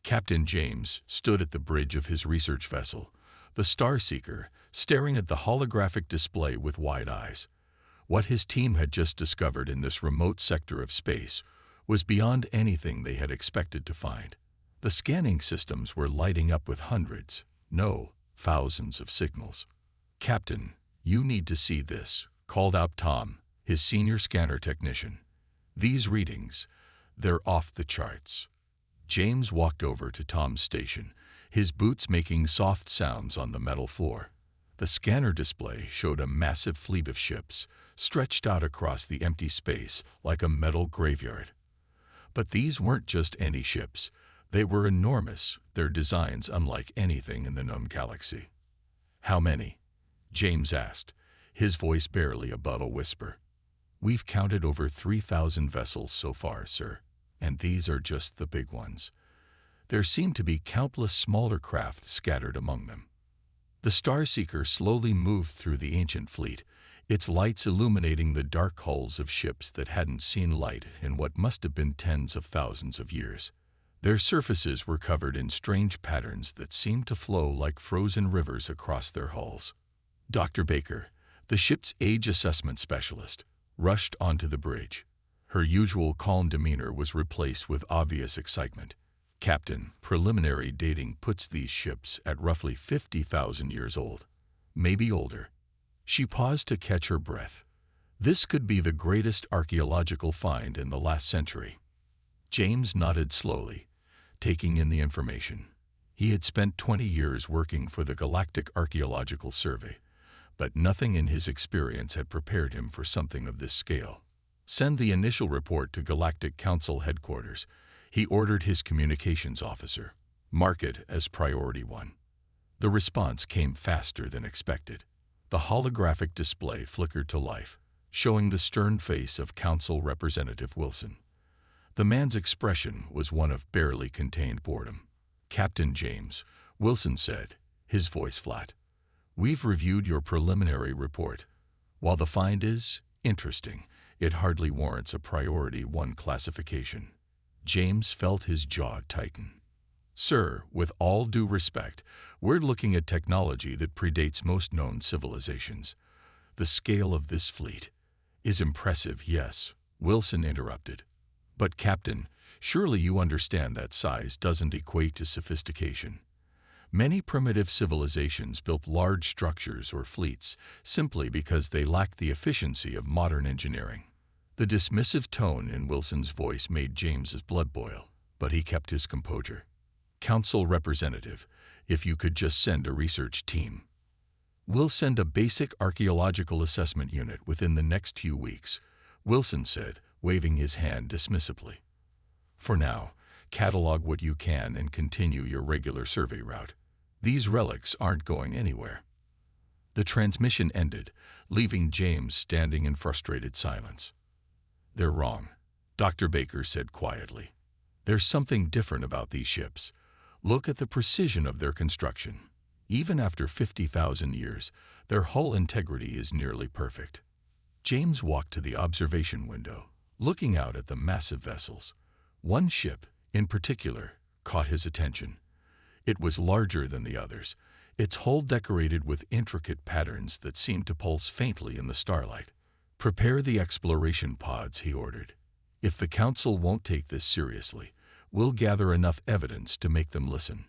Captain James stood at the bridge of his research vessel, the Star Seeker, staring at the holographic display with wide eyes. What his team had just discovered in this remote sector of space was beyond anything they had expected to find. The scanning systems were lighting up with hundreds, no, thousands of signals. "Captain, you need to see this," called out Tom, his senior scanner technician. "These readings, they're off the charts." James walked over to Tom's station, his boots making soft sounds on the metal floor. The scanner display showed a massive fleet of ships, stretched out across the empty space like a metal graveyard. But these weren't just any ships. They were enormous, their designs unlike anything in the known galaxy. "How many?" James asked, his voice barely above a whisper. "We've counted over 3,000 vessels so far, sir, and these are just the big ones. There seem to be countless smaller craft scattered among them." The Star Seeker slowly moved through the ancient fleet, its lights illuminating the dark hulls of ships that hadn't seen light in what must have been tens of thousands of years. Their surfaces were covered in strange patterns that seemed to flow like frozen rivers across their hulls. Dr. Baker, the ship's age assessment specialist, rushed onto the bridge. Her usual calm demeanor was replaced with obvious excitement. "Captain, preliminary dating puts these ships at roughly 50,000 years old, maybe older." She paused to catch her breath. This could be the greatest archaeological find in the last century. James nodded slowly, taking in the information. He had spent 20 years working for the Galactic Archaeological Survey, but nothing in his experience had prepared him for something of this scale. "Send the initial report to Galactic Council headquarters," he ordered his communications officer. "Mark it as priority 1. The response came faster than expected. The holographic display flickered to life, showing the stern face of Council Representative Wilson. The man's expression was one of barely contained boredom. "Captain James," Wilson said, his voice flat, "we've reviewed your preliminary report. While the find is interesting, it hardly warrants a priority 1 classification." James felt his jaw tighten. "Sir, with all due respect, we're looking at technology that predates most known civilizations. The scale of this fleet is impressive, yes," Wilson interrupted. "But Captain, surely you understand that size doesn't equate to sophistication. Many primitive civilizations built large structures or fleets simply because they lacked the efficiency of modern engineering." The dismissive tone in Wilson's voice made James's blood boil, but he kept his composure. "Council Representative, if you could just send a research team." "We'll send a basic archaeological assessment unit within the next few weeks," Wilson said, waving his hand dismissively. "For now, catalog what you can and continue your regular survey route. These relics aren't going anywhere." The transmission ended, leaving James standing in frustrated silence. "They're wrong," Dr. Baker said quietly. "There's something different about these ships. Look at the precision of their construction. Even after 50,000 years, their hull integrity is nearly perfect." James walked to the observation window, looking out at the massive vessels. One ship, in particular, caught his attention. It was larger than the others, its hull decorated with intricate patterns that seemed to pulse faintly in the starlight. "Prepare the exploration pods," he ordered. "If the Council won't take this seriously, we'll gather enough evidence to make them listen."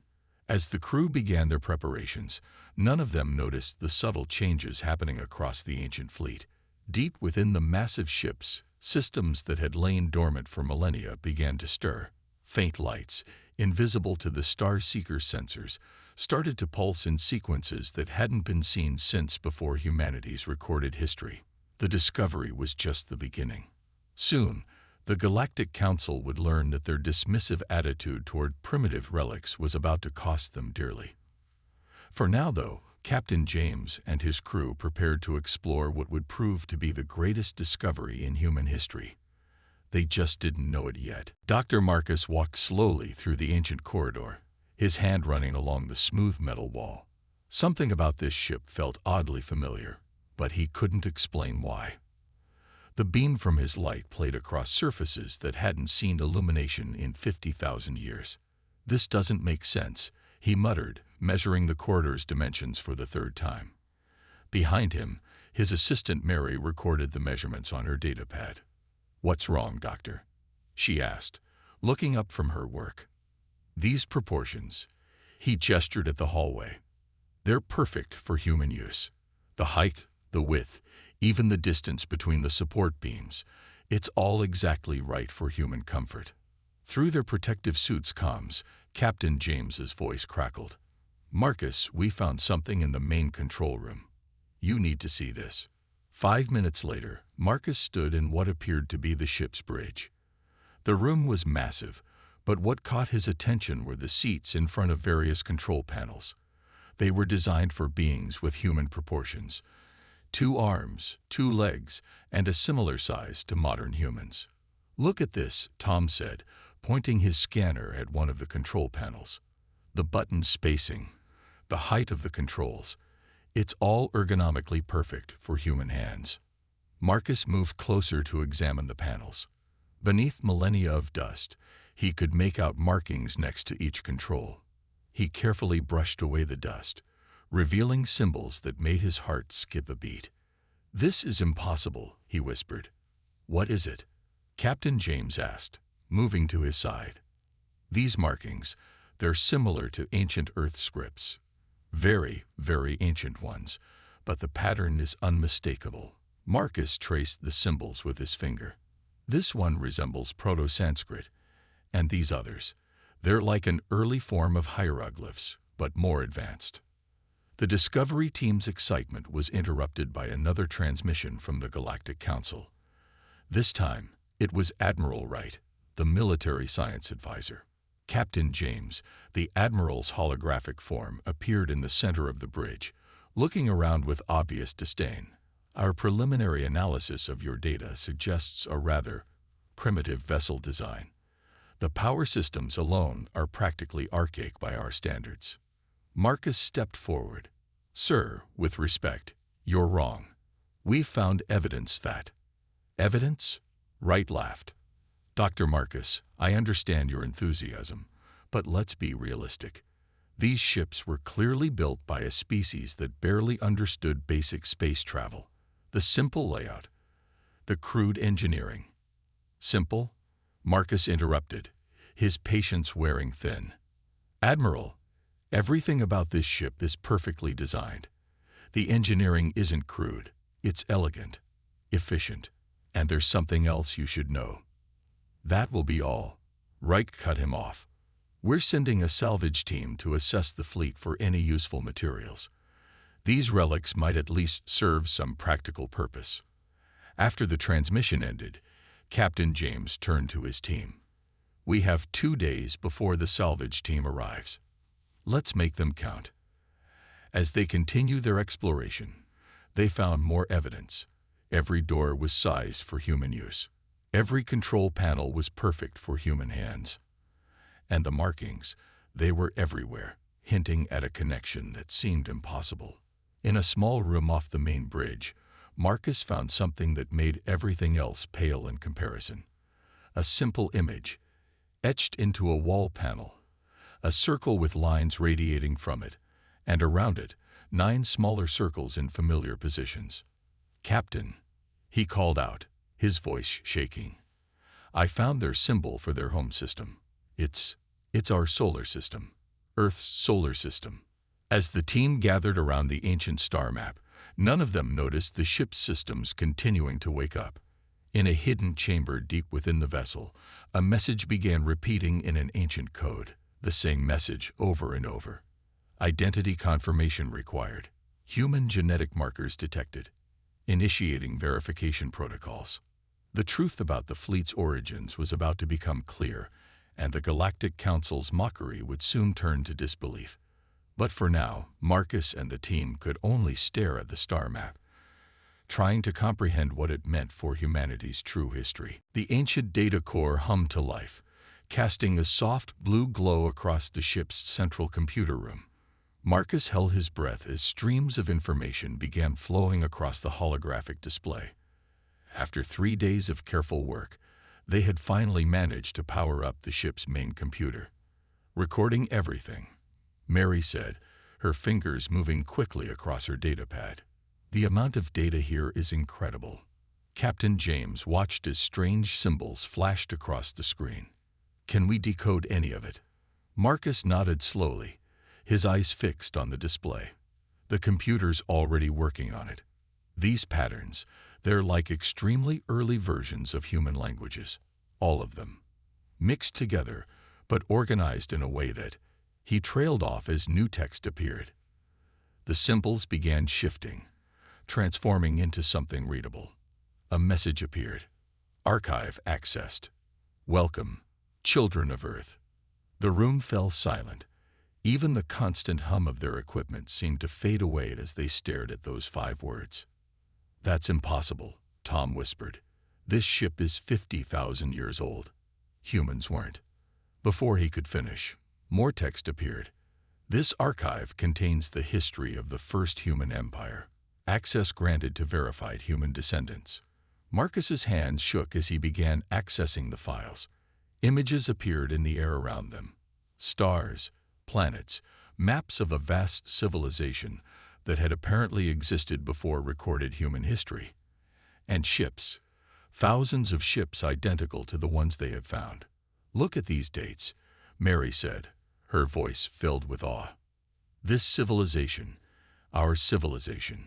As the crew began their preparations, none of them noticed the subtle changes happening across the ancient fleet. Deep within the massive ships, systems that had lain dormant for millennia began to stir. Faint lights, invisible to the Star Seeker's sensors, started to pulse in sequences that hadn't been seen since before humanity's recorded history. The discovery was just the beginning. Soon, the Galactic Council would learn that their dismissive attitude toward primitive relics was about to cost them dearly. For now, though, Captain James and his crew prepared to explore what would prove to be the greatest discovery in human history. They just didn't know it yet. Dr. Marcus walked slowly through the ancient corridor, his hand running along the smooth metal wall. Something about this ship felt oddly familiar, but he couldn't explain why. The beam from his light played across surfaces that hadn't seen illumination in 50,000 years. "This doesn't make sense," he muttered, measuring the corridor's dimensions for the third time. Behind him, his assistant Mary recorded the measurements on her datapad. "What's wrong, Doctor?" she asked, looking up from her work. "These proportions." He gestured at the hallway. "They're perfect for human use. The height, the width, even the distance between the support beams. It's all exactly right for human comfort." Through their protective suits' comms, Captain James's voice crackled. "Marcus, we found something in the main control room. You need to see this." 5 minutes later, Marcus stood in what appeared to be the ship's bridge. The room was massive, but what caught his attention were the seats in front of various control panels. They were designed for beings with human proportions: 2 arms, 2 legs, and a similar size to modern humans. "Look at this," Tom said, pointing his scanner at one of the control panels. "The button spacing, the height of the controls. It's all ergonomically perfect for human hands." Marcus moved closer to examine the panels. Beneath millennia of dust, he could make out markings next to each control. He carefully brushed away the dust, revealing symbols that made his heart skip a beat. "This is impossible," he whispered. "What is it?" Captain James asked, moving to his side. "These markings, they're similar to ancient Earth scripts. Very, very ancient ones, but the pattern is unmistakable." Marcus traced the symbols with his finger. "This one resembles Proto-Sanskrit, and these others, they're like an early form of hieroglyphs, but more advanced." The Discovery team's excitement was interrupted by another transmission from the Galactic Council. This time, it was Admiral Wright, the military science advisor. Captain James, the Admiral's holographic form, appeared in the center of the bridge, looking around with obvious disdain. "Our preliminary analysis of your data suggests a rather primitive vessel design. The power systems alone are practically archaic by our standards." Marcus stepped forward. "Sir, with respect, you're wrong. We've found evidence that—" "Evidence?" Wright laughed. "Dr. Marcus, I understand your enthusiasm, but let's be realistic. These ships were clearly built by a species that barely understood basic space travel. The simple layout, the crude engineering—" "Simple?" Marcus interrupted, his patience wearing thin. "Admiral, everything about this ship is perfectly designed. The engineering isn't crude, it's elegant, efficient, and there's something else you should know." "That will be all." Wright cut him off. "We're sending a salvage team to assess the fleet for any useful materials. These relics might at least serve some practical purpose." After the transmission ended, Captain James turned to his team. "We have 2 days before the salvage team arrives. Let's make them count." As they continued their exploration, they found more evidence. Every door was sized for human use. Every control panel was perfect for human hands. And the markings, they were everywhere, hinting at a connection that seemed impossible. In a small room off the main bridge, Marcus found something that made everything else pale in comparison. A simple image, etched into a wall panel, a circle with lines radiating from it, and around it, 9 smaller circles in familiar positions. "Captain," he called out, his voice shaking, "I found their symbol for their home system. It's our solar system, Earth's solar system." As the team gathered around the ancient star map, none of them noticed the ship's systems continuing to wake up. In a hidden chamber deep within the vessel, a message began repeating in an ancient code, the same message over and over. "Identity confirmation required. Human genetic markers detected. Initiating verification protocols." The truth about the fleet's origins was about to become clear, and the Galactic Council's mockery would soon turn to disbelief. But for now, Marcus and the team could only stare at the star map, trying to comprehend what it meant for humanity's true history. The ancient data core hummed to life, casting a soft blue glow across the ship's central computer room. Marcus held his breath as streams of information began flowing across the holographic display. After 3 days of careful work, they had finally managed to power up the ship's main computer. recording everything, Mary said, her fingers moving quickly across her datapad. The amount of data here is incredible. Captain James watched as strange symbols flashed across the screen. Can we decode any of it? Marcus nodded slowly, his eyes fixed on the display. The computer's already working on it. These patterns, they're like extremely early versions of human languages. All of them. Mixed together, but organized in a way that he trailed off as new text appeared. The symbols began shifting, transforming into something readable. A message appeared. Archive accessed. Welcome, children of Earth. The room fell silent. Even the constant hum of their equipment seemed to fade away as they stared at those 5 words. That's impossible, Tom whispered. This ship is 50,000 years old. Humans weren't. Before he could finish, more text appeared. This archive contains the history of the first human empire. Access granted to verified human descendants. Marcus's hands shook as he began accessing the files. Images appeared in the air around them. Stars, planets, maps of a vast civilization that had apparently existed before recorded human history. And ships. Thousands of ships identical to the ones they had found. Look at these dates, Mary said, her voice filled with awe. This civilization, our civilization,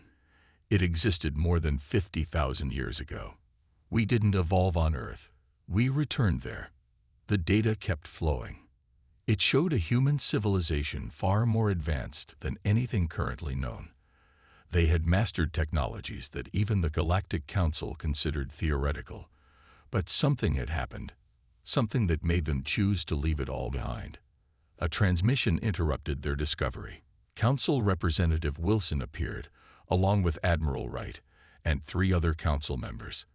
it existed more than 50,000 years ago. We didn't evolve on Earth. We returned there. The data kept flowing. It showed a human civilization far more advanced than anything currently known. They had mastered technologies that even the Galactic Council considered theoretical. But something had happened, something that made them choose to leave it all behind. A transmission interrupted their discovery. Council Representative Wilson appeared, along with Admiral Wright and 3 other council members.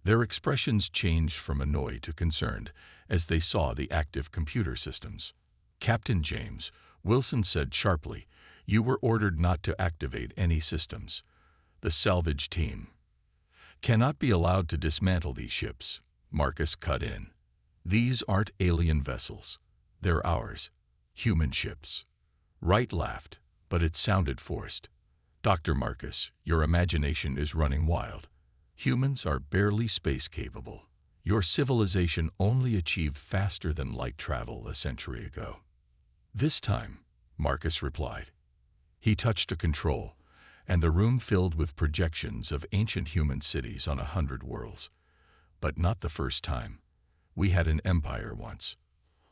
Their expressions changed from annoyed to concerned as they saw the active computer systems. Captain James, Wilson said sharply, you were ordered not to activate any systems. The salvage team cannot be allowed to dismantle these ships, Marcus cut in. These aren't alien vessels. They're ours. Human ships. Wright laughed, but it sounded forced. Dr. Marcus, your imagination is running wild. Humans are barely space capable. Your civilization only achieved faster than light travel a century ago. This time, Marcus replied. He touched a control, and the room filled with projections of ancient human cities on 100 worlds. But not the first time. We had an empire once.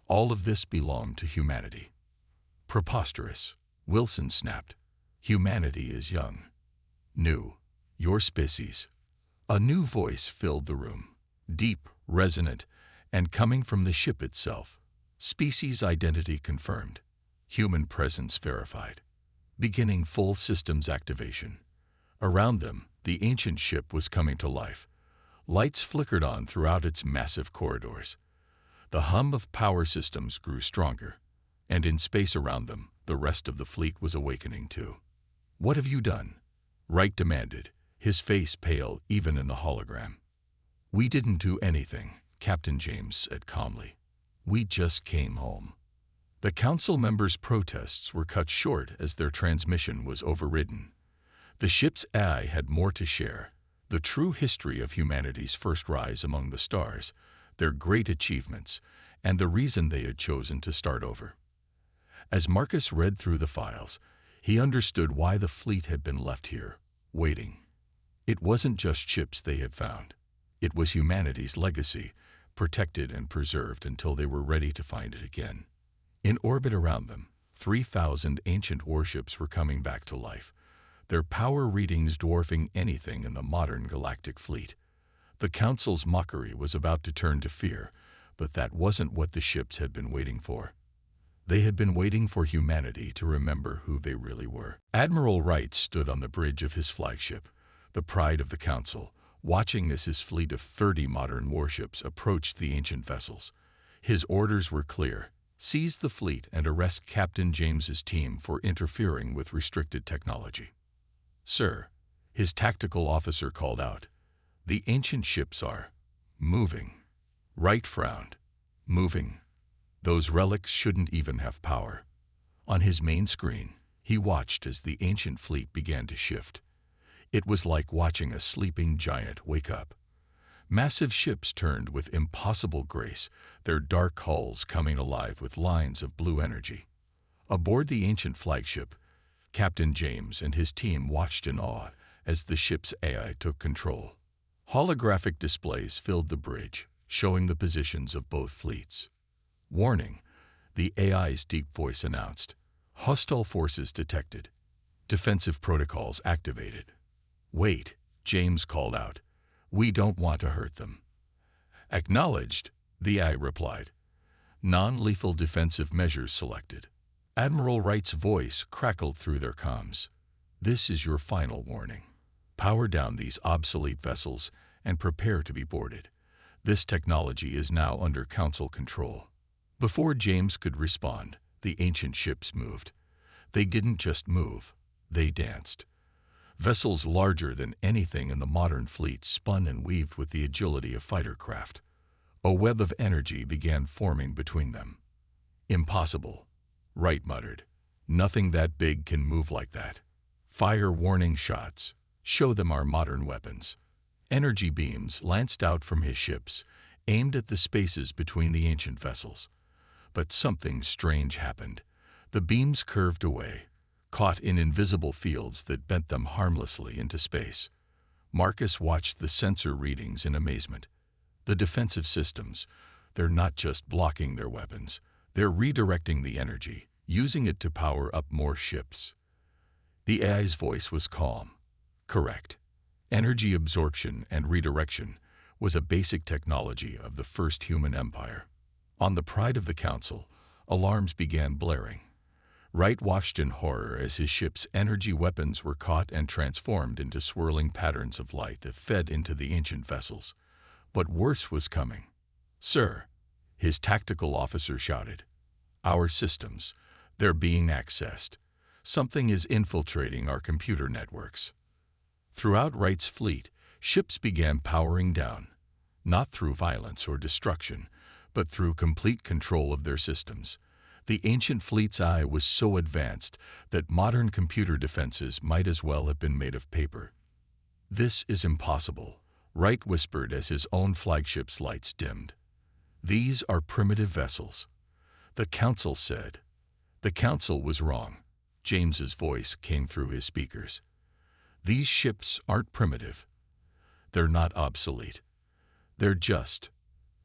All of this belonged to humanity. Preposterous, Wilson snapped. Humanity is young. New. Your species. A new voice filled the room, deep, resonant, and coming from the ship itself. Species identity confirmed. Human presence verified. Beginning full systems activation. Around them, the ancient ship was coming to life. Lights flickered on throughout its massive corridors. The hum of power systems grew stronger, and in space around them, the rest of the fleet was awakening too. What have you done? Wright demanded, his face pale even in the hologram. We didn't do anything, Captain James said calmly. We just came home. The council members' protests were cut short as their transmission was overridden. The ship's AI had more to share, the true history of humanity's first rise among the stars, their great achievements, and the reason they had chosen to start over. As Marcus read through the files, he understood why the fleet had been left here, waiting. It wasn't just ships they had found. It was humanity's legacy, protected and preserved until they were ready to find it again. In orbit around them, 3,000 ancient warships were coming back to life, their power readings dwarfing anything in the modern galactic fleet. The Council's mockery was about to turn to fear, but that wasn't what the ships had been waiting for. They had been waiting for humanity to remember who they really were. Admiral Wright stood on the bridge of his flagship, the pride of the Council, watching as his fleet of 30 modern warships approached the ancient vessels. His orders were clear. Seize the fleet and arrest Captain James's team for interfering with restricted technology. Sir, his tactical officer called out, the ancient ships are moving. Wright frowned. Moving. Those relics shouldn't even have power. On his main screen, he watched as the ancient fleet began to shift. It was like watching a sleeping giant wake up. Massive ships turned with impossible grace, their dark hulls coming alive with lines of blue energy. Aboard the ancient flagship, Captain James and his team watched in awe as the ship's AI took control. Holographic displays filled the bridge, showing the positions of both fleets. Warning, the AI's deep voice announced. Hostile forces detected. Defensive protocols activated. Wait, James called out. We don't want to hurt them. Acknowledged, the AI replied. Non-lethal defensive measures selected. Admiral Wright's voice crackled through their comms. This is your final warning. Power down these obsolete vessels and prepare to be boarded. This technology is now under Council control. Before James could respond, the ancient ships moved. They didn't just move, they danced. Vessels larger than anything in the modern fleet spun and weaved with the agility of fighter craft. A web of energy began forming between them. Impossible, Wright muttered. Nothing that big can move like that. Fire warning shots. Show them our modern weapons. Energy beams lanced out from his ships, aimed at the spaces between the ancient vessels. But something strange happened. The beams curved away, caught in invisible fields that bent them harmlessly into space. Marcus watched the sensor readings in amazement. The defensive systems, they're not just blocking their weapons, they're redirecting the energy, using it to power up more ships. The AI's voice was calm. Correct. Energy absorption and redirection was a basic technology of the first human empire. On the Pride of the Council, alarms began blaring. Wright watched in horror as his ship's energy weapons were caught and transformed into swirling patterns of light that fed into the ancient vessels. But worse was coming. Sir, his tactical officer shouted. Our systems, they're being accessed. Something is infiltrating our computer networks. Throughout Wright's fleet, ships began powering down, not through violence or destruction, but through complete control of their systems. The ancient fleet's eye was so advanced that modern computer defenses might as well have been made of paper. This is impossible, Wright whispered as his own flagship's lights dimmed. These are primitive vessels. The Council said. The Council was wrong. James's voice came through his speakers. These ships aren't primitive. They're not obsolete. They're just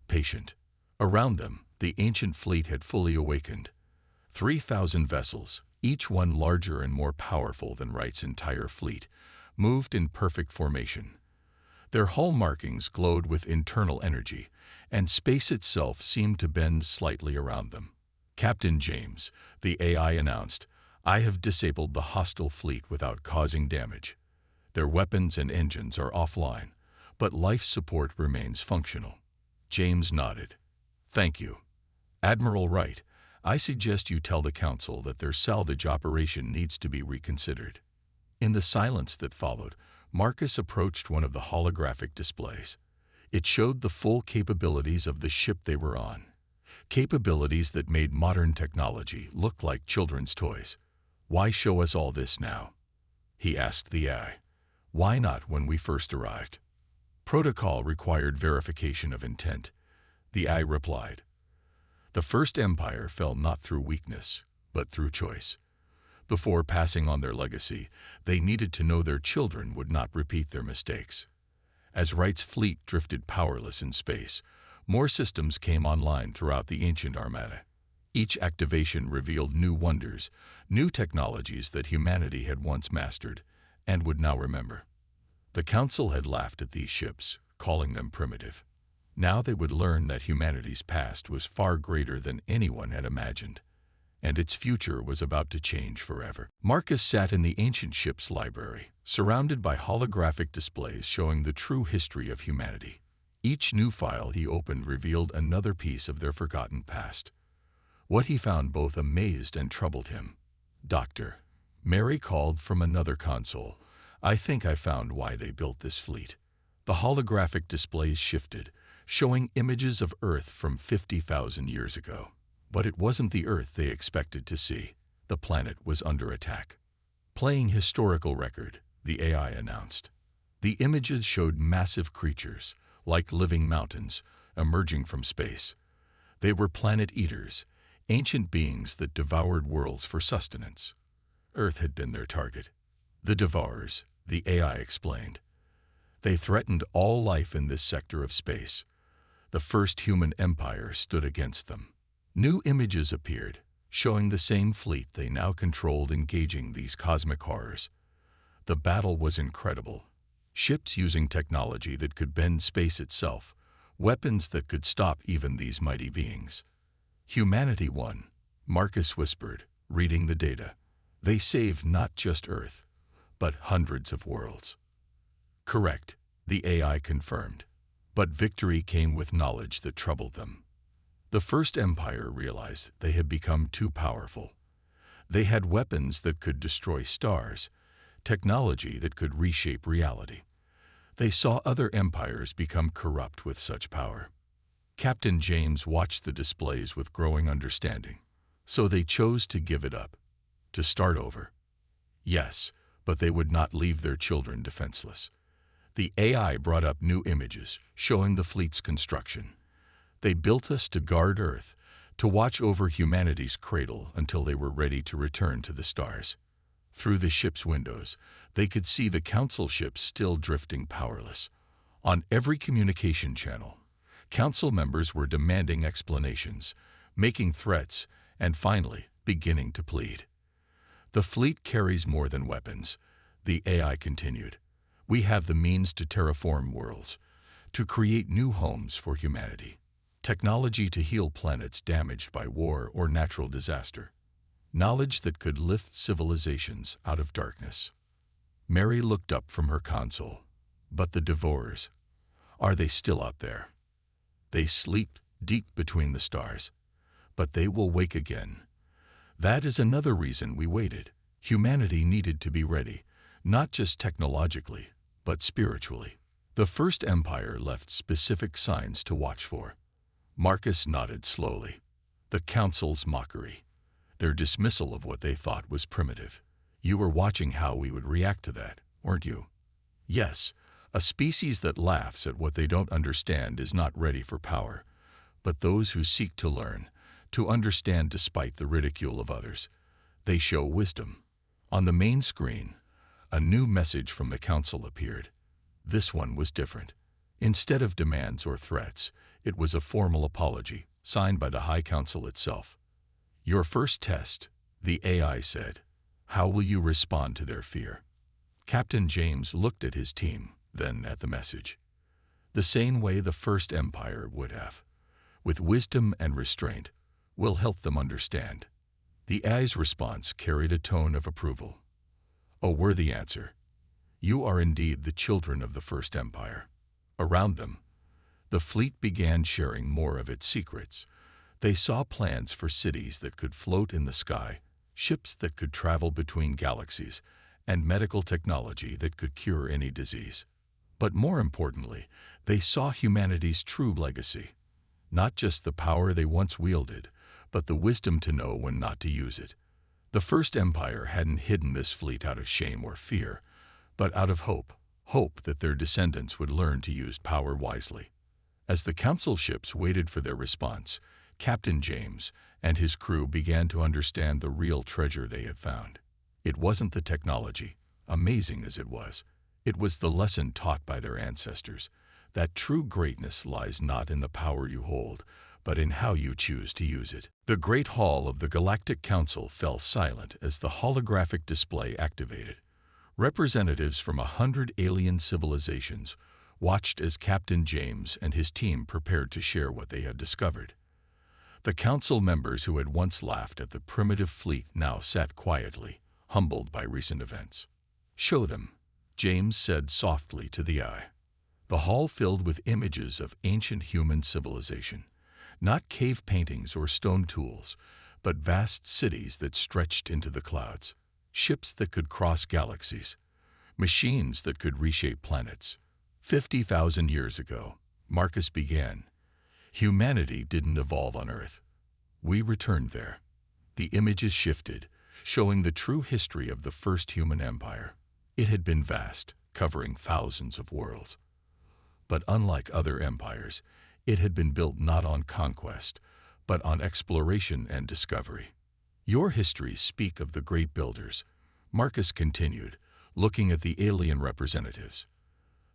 patient. Around them, the ancient fleet had fully awakened. 3,000 vessels, each one larger and more powerful than Wright's entire fleet, moved in perfect formation. Their hull markings glowed with internal energy, and space itself seemed to bend slightly around them. Captain James, the AI announced, I have disabled the hostile fleet without causing damage. Their weapons and engines are offline, but life support remains functional. James nodded. Thank you. Admiral Wright, I suggest you tell the Council that their salvage operation needs to be reconsidered. In the silence that followed, Marcus approached one of the holographic displays. It showed the full capabilities of the ship they were on. Capabilities that made modern technology look like children's toys. Why show us all this now? He asked the AI. Why not when we first arrived? Protocol required verification of intent. The AI replied. The First Empire fell not through weakness, but through choice. Before passing on their legacy, they needed to know their children would not repeat their mistakes. As Wright's fleet drifted powerless in space, more systems came online throughout the ancient armada. Each activation revealed new wonders, new technologies that humanity had once mastered and would now remember. The Council had laughed at these ships, calling them primitive. Now they would learn that humanity's past was far greater than anyone had imagined, and its future was about to change forever. Marcus sat in the ancient ship's library, surrounded by holographic displays showing the true history of humanity. Each new file he opened revealed another piece of their forgotten past. What he found both amazed and troubled him. Doctor, Mary called from another console. I think I found why they built this fleet. The holographic displays shifted, showing images of Earth from 50,000 years ago. But it wasn't the Earth they expected to see. The planet was under attack. Playing historical record, the AI announced. The images showed massive creatures, like living mountains, emerging from space. They were planet eaters, ancient beings that devoured worlds for sustenance. Earth had been their target. The devourers, the AI explained. They threatened all life in this sector of space. The first human empire stood against them. New images appeared, showing the same fleet they now controlled engaging these cosmic horrors. The battle was incredible. Ships using technology that could bend space itself, weapons that could stop even these mighty beings. Humanity won, Marcus whispered, reading the data. They saved not just Earth, but hundreds of worlds. Correct, the AI confirmed. But victory came with knowledge that troubled them. The First Empire realized they had become too powerful. They had weapons that could destroy stars, technology that could reshape reality. They saw other empires become corrupt with such power. Captain James watched the displays with growing understanding. So they chose to give it up, to start over. Yes, but they would not leave their children defenseless. The AI brought up new images, showing the fleet's construction. They built us to guard Earth, to watch over humanity's cradle until they were ready to return to the stars. Through the ship's windows, they could see the council ships still drifting powerless. On every communication channel, council members were demanding explanations, making threats, and finally beginning to plead. The fleet carries more than weapons, the AI continued. We have the means to terraform worlds, to create new homes for humanity, technology to heal planets damaged by war or natural disaster, knowledge that could lift civilizations out of darkness. Mary looked up from her console. But the devourers, are they still out there? They sleep deep between the stars, but they will wake again. That is another reason we waited. Humanity needed to be ready, not just technologically, but spiritually. The First Empire left specific signs to watch for. Marcus nodded slowly. The Council's mockery, their dismissal of what they thought was primitive. You were watching how we would react to that, weren't you? Yes, a species that laughs at what they don't understand is not ready for power. But those who seek to learn, to understand despite the ridicule of others, they show wisdom. On the main screen, a new message from the Council appeared. This one was different. Instead of demands or threats, it was a formal apology, signed by the High Council itself. Your first test, the AI said. How will you respond to their fear? Captain James looked at his team, then at the message. The same way the First Empire would have. With wisdom and restraint, we'll help them understand. The AI's response carried a tone of approval. A worthy answer. You are indeed the children of the First Empire. Around them, the fleet began sharing more of its secrets. They saw plans for cities that could float in the sky, ships that could travel between galaxies, and medical technology that could cure any disease. But more importantly, they saw humanity's true legacy. Not just the power they once wielded, but the wisdom to know when not to use it. The First Empire hadn't hidden this fleet out of shame or fear, but out of hope that their descendants would learn to use power wisely. As the council ships waited for their response, Captain James and his crew began to understand the real treasure they had found. It wasn't the technology, amazing as it was the lesson taught by their ancestors, that true greatness lies not in the power you hold, but in how you choose to use it. The Great Hall of the Galactic Council fell silent as the holographic display activated. Representatives from 100 alien civilizations watched as Captain James and his team prepared to share what they had discovered. The council members who had once laughed at the primitive fleet now sat quietly, humbled by recent events. Show them, James said softly to the eye. The hall filled with images of ancient human civilization, not cave paintings or stone tools, but vast cities that stretched into the clouds, ships that could cross galaxies, machines that could reshape planets. 50,000 years ago, Marcus began. Humanity didn't evolve on Earth. We returned there. The images shifted, showing the true history of the first human empire. It had been vast, covering thousands of worlds. But unlike other empires, it had been built not on conquest, but on exploration and discovery. Your histories speak of the great builders, Marcus continued, looking at the alien representatives.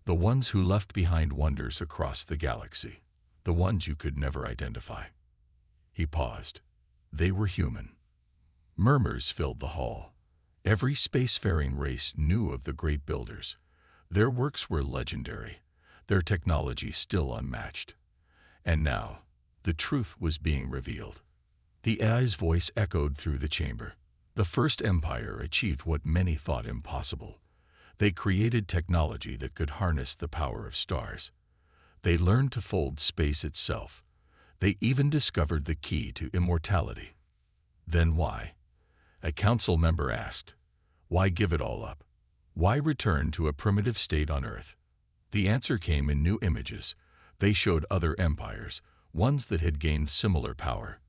The ones who left behind wonders across the galaxy. The ones you could never identify. He paused. They were human. Murmurs filled the hall. Every spacefaring race knew of the great builders. Their works were legendary, their technology still unmatched. And now, the truth was being revealed. The AI's voice echoed through the chamber. The first empire achieved what many thought impossible. They created technology that could harness the power of stars. They learned to fold space itself. They even discovered the key to immortality. Then why? A council member asked. Why give it all up? Why return to a primitive state on Earth? The answer came in new images. They showed other empires, ones that had gained similar power.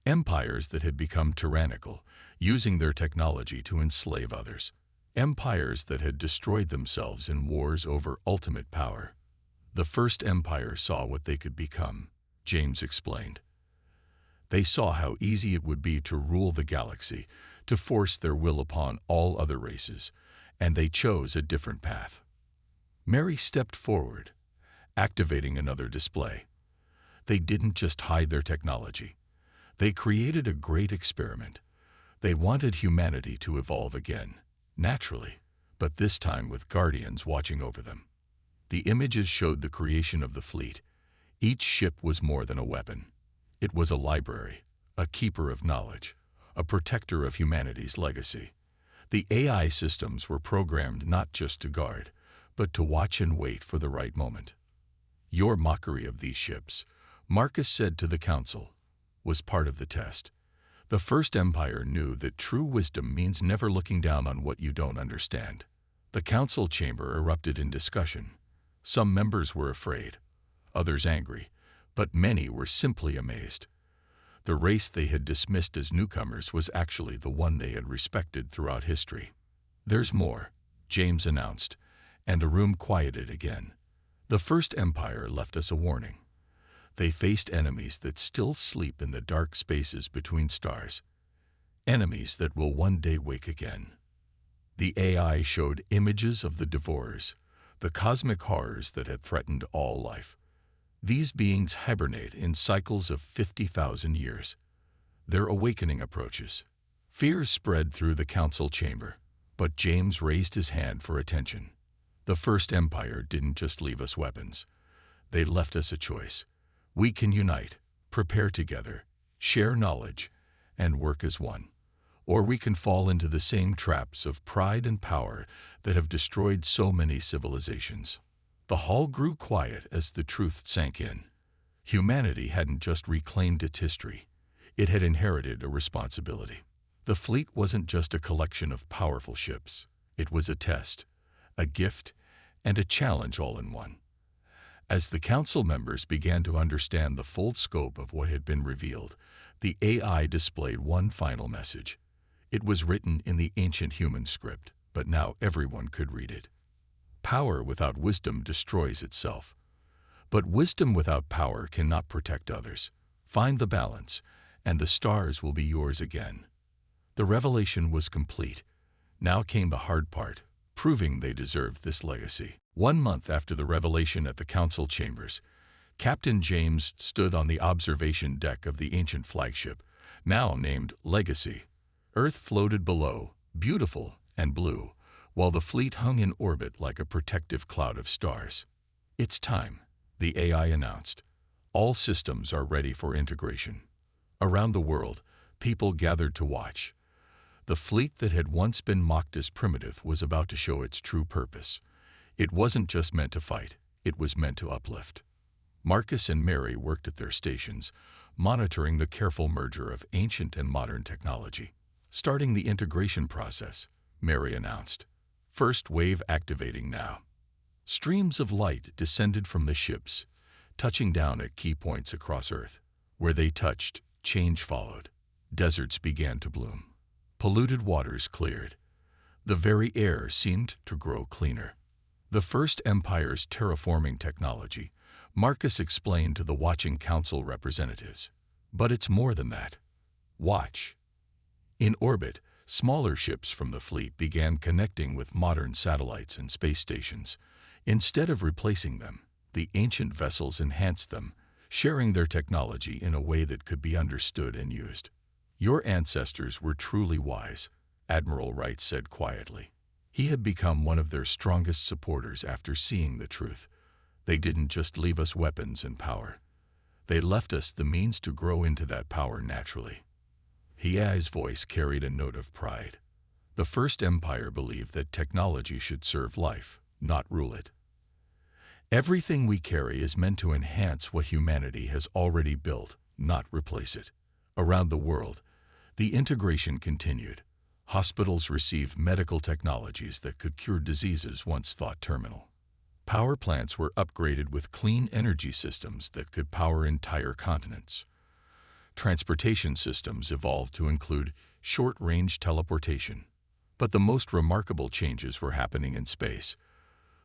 Empires that had become tyrannical, using their technology to enslave others. Empires that had destroyed themselves in wars over ultimate power. The first empire saw what they could become, James explained. They saw how easy it would be to rule the galaxy, to force their will upon all other races, and they chose a different path. Mary stepped forward, activating another display. They didn't just hide their technology. They created a great experiment. They wanted humanity to evolve again, naturally, but this time with guardians watching over them. The images showed the creation of the fleet. Each ship was more than a weapon. It was a library, a keeper of knowledge, a protector of humanity's legacy. The AI systems were programmed not just to guard, but to watch and wait for the right moment. Your mockery of these ships, Marcus said to the council, was part of the test. The first empire knew that true wisdom means never looking down on what you don't understand. The council chamber erupted in discussion. Some members were afraid, others angry, but many were simply amazed. The race they had dismissed as newcomers was actually the one they had respected throughout history. There's more, James announced, and the room quieted again. The first empire left us a warning. They faced enemies that still sleep in the dark spaces between stars. Enemies that will one day wake again. The AI showed images of the Devourers, the cosmic horrors that had threatened all life. These beings hibernate in cycles of 50,000 years. Their awakening approaches. Fear spread through the council chamber, but James raised his hand for attention. The first empire didn't just leave us weapons. They left us a choice. We can unite, prepare together, share knowledge, and work as one. Or we can fall into the same traps of pride and power that have destroyed so many civilizations. The hall grew quiet as the truth sank in. Humanity hadn't just reclaimed its history. It had inherited a responsibility. The fleet wasn't just a collection of powerful ships. It was a test, a gift, and a challenge all in one. As the council members began to understand the full scope of what had been revealed, the AI displayed one final message. It was written in the ancient human script, but now everyone could read it. Power without wisdom destroys itself. But wisdom without power cannot protect others. Find the balance, and the stars will be yours again. The revelation was complete. Now came the hard part, proving they deserved this legacy. 1 month after the revelation at the council chambers, Captain James stood on the observation deck of the ancient flagship, now named Legacy. Earth floated below, beautiful and blue, while the fleet hung in orbit like a protective cloud of stars. It's time, the AI announced. All systems are ready for integration. Around the world, people gathered to watch. The fleet that had once been mocked as primitive was about to show its true purpose. It wasn't just meant to fight, it was meant to uplift. Marcus and Mary worked at their stations, monitoring the careful merger of ancient and modern technology. Starting the integration process, Mary announced. First wave activating now. Streams of light descended from the ships, touching down at key points across Earth. Where they touched, Change followed. Deserts began to bloom. Polluted waters cleared. The very air seemed to grow cleaner. The First Empire's terraforming technology, Marcus explained to the watching council representatives. But it's more than that. Watch. In orbit, smaller ships from the fleet began connecting with modern satellites and space stations. Instead of replacing them, the ancient vessels enhanced them, sharing their technology in a way that could be understood and used. Your ancestors were truly wise, Admiral Wright said quietly. He had become one of their strongest supporters after seeing the truth. They didn't just leave us weapons and power. They left us the means to grow into that power naturally. His voice carried a note of pride. The First Empire believed that technology should serve life, not rule it. Everything we carry is meant to enhance what humanity has already built, not replace it. Around the world, the integration continued. Hospitals received medical technologies that could cure diseases once thought terminal. Power plants were upgraded with clean energy systems that could power entire continents. Transportation systems evolved to include short-range teleportation. But the most remarkable changes were happening in space.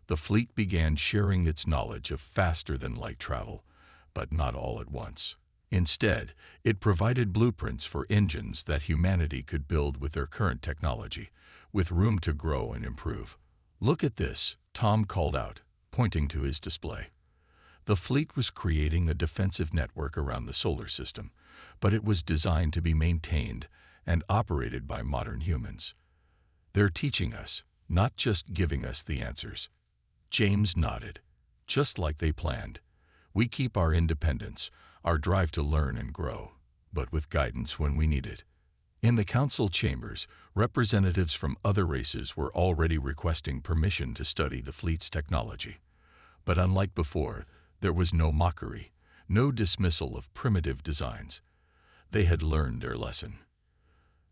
The fleet began sharing its knowledge of faster-than-light travel, but not all at once. Instead, it provided blueprints for engines that humanity could build with their current technology, with room to grow and improve. "Look at this," Tom called out, pointing to his display. The fleet was creating a defensive network around the solar system, but it was designed to be maintained and operated by modern humans. They're teaching us, not just giving us the answers. James nodded. Just like they planned. We keep our independence, our drive to learn and grow, but with guidance when we need it. In the council chambers, representatives from other races were already requesting permission to study the fleet's technology. But unlike before, there was no mockery, no dismissal of primitive designs. They had learned their lesson.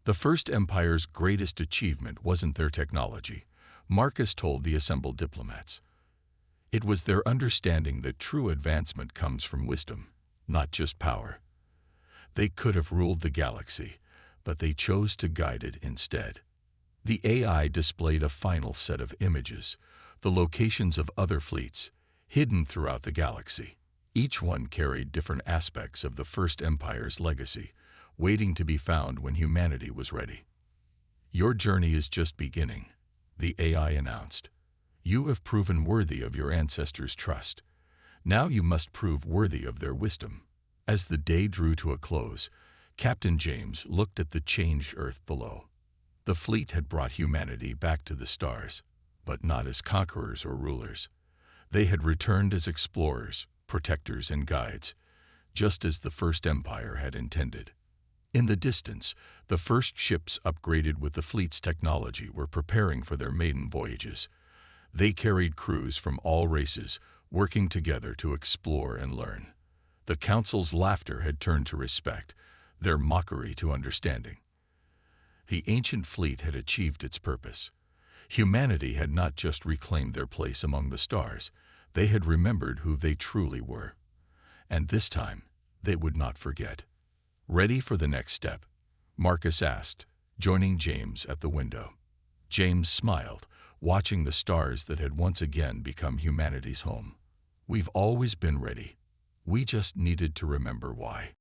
The First Empire's greatest achievement wasn't their technology, Marcus told the assembled diplomats. It was their understanding that true advancement comes from wisdom, not just power. They could have ruled the galaxy, but they chose to guide it instead. The AI displayed a final set of images, the locations of other fleets, hidden throughout the galaxy. Each one carried different aspects of the First Empire's legacy, waiting to be found when humanity was ready. "Your journey is just beginning," the AI announced. "You have proven worthy of your ancestors' trust. Now you must prove worthy of their wisdom." As the day drew to a close, Captain James looked at the changed Earth below. The fleet had brought humanity back to the stars, but not as conquerors or rulers. They had returned as explorers, protectors, and guides, just as the First Empire had intended. In the distance, the first ships upgraded with the fleet's technology were preparing for their maiden voyages. They carried crews from all races, working together to explore and learn. The council's laughter had turned to respect, their mockery to understanding. The ancient fleet had achieved its purpose. Humanity had not just reclaimed their place among the stars, they had remembered who they truly were. And this time, they would not forget. "Ready for the next step?" Marcus asked, joining James at the window. James smiled, watching the stars that had once again become humanity's home. "We've always been ready. We just needed to remember why."